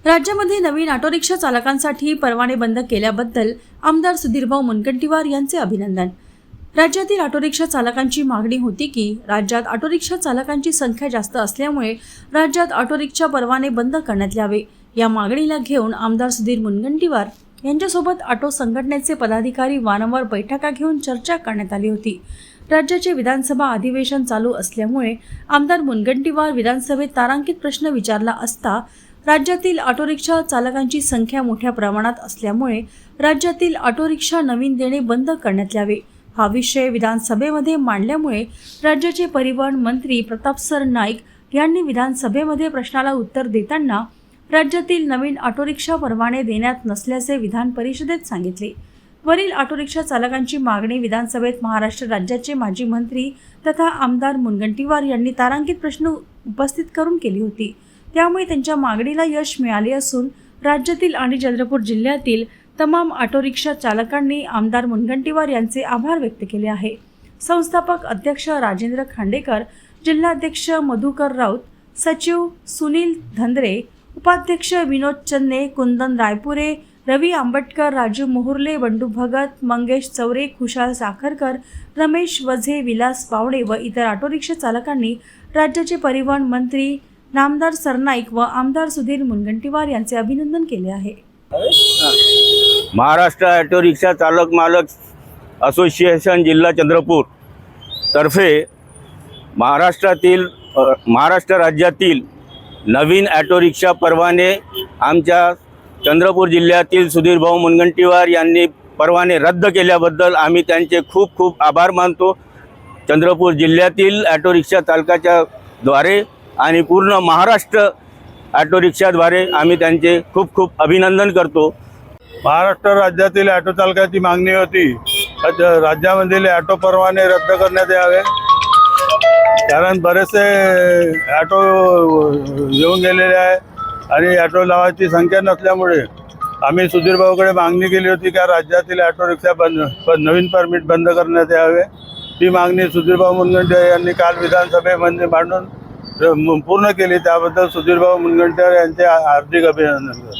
राज्यामध्ये नवीन auto rickshaw चालकांसाठी परवाने बंद केल्याबद्दल आमदार सुधीरभाऊ मुनगंटीवार यांचे अभिनंदन। राज्यातील ऑटो रिक्षा चालकांची मागणी होती की राज्यात ऑटो रिक्षा चालकांची संख्या जास्त असल्यामुळे राज्यात ऑटो रिक्षा परवाने बंद करण्यात यावे। या मागणीला घेऊन आमदार सुधीर मुनगंटीवार यांच्यासोबत ऑटो संघटनेचे पदाधिकारी वारंवार बैठका घेऊन चर्चा करण्यात आली होती। राज्याचे विधानसभा अधिवेशन चालू असल्यामुळे आमदार मुनगंटीवार विधानसभेत तारांकित प्रश्न विचारला असता राज्यातील ऑटो रिक्षा चालकांची संख्या मोठ्या प्रमाणात असल्यामुळे राज्यातील ऑटो रिक्षा नवीन देणे बंद करण्यात यावे हा विषय विधानसभेमध्ये मांडल्यामुळे राज्याचे परिवहन मंत्री प्रतापसर नाईक यांनी विधानसभेमध्ये प्रश्नाला उत्तर देताना राज्यातील नवीन ऑटो रिक्षा परवाने देण्यात नसल्याचे विधान परिषदेत सांगितले। वरील ऑटो रिक्षा चालकांची मागणी विधानसभेत महाराष्ट्र राज्याचे माजी मंत्री तथा आमदार मुनगंटीवार यांनी तारांकित प्रश्न उपस्थित करून केली होती। त्यामुळे त्यांच्या मागणीला यश मिळाले असून राज्यातील आणि चंद्रपूर जिल्ह्यातील तमाम ऑटो रिक्षा चालकांनी आमदार मुनगंटीवार यांचे आभार व्यक्त केले आहे। संस्थापक अध्यक्ष राजेंद्र खांडेकर, जिल्हाध्यक्ष मधुकर राऊत, सचिव सुनील धंद्रे, उपाध्यक्ष विनोद चन्ने, कुंदन रायपुरे, रवी आंबटकर, राजू मोहुर्ले, बंडू भगत, मंगेश चौरे, खुशाल साखरकर, रमेश वझे, विलास पावडे व इतर ऑटो रिक्षा चालकांनी राज्याचे परिवहन मंत्री नामदार सरनाईक व आमदार सुधीर मुनगंटीवार यांचे अभिनंदन केले आहे। महाराष्ट्र ऑटो रिक्षा चालक मालक असोसिएशन जिल्हा चंद्रपूर तर्फे महाराष्ट्र राज्यातील नवीन ऑटो रिक्षा परवाने आमच्या चंद्रपूर जिल्ह्यातील सुधीरभाऊ मुनगंटीवार यांनी परवाने रद्द केल्याबद्दल आम्ही त्यांचे खूप खूप आभार मानतो। चंद्रपूर जिल्ह्यातील ऑटो रिक्षा चालकाच्या द्वारे आणि पूर्ण महाराष्ट्र ऑटो रिक्षाद्वारे आम्ही त्यांचे खूप खूप अभिनंदन करतो। महाराष्ट्र राज्यातील ऑटो चालकाची मागणी होती राज्यामधील ऑटो परवाने रद्द करण्यात यावे, कारण बरेचसे ऑटो येऊन गेलेले आहे आणि ऑटो लावायची संख्या नसल्यामुळे आम्ही सुधीरभाऊकडे मागणी केली होती की राज्यातील ऑटो रिक्षा नवीन परमिट बंद करण्यात यावे। ती मागणी सुधीरभाऊ मुनगंटीवार यांनी काल विधानसभेमध्ये मांडून पूर्ण केली। त्याबद्दल सुधीरभाऊ मुनगंटीवार यांचे हार्दिक अभिनंदन।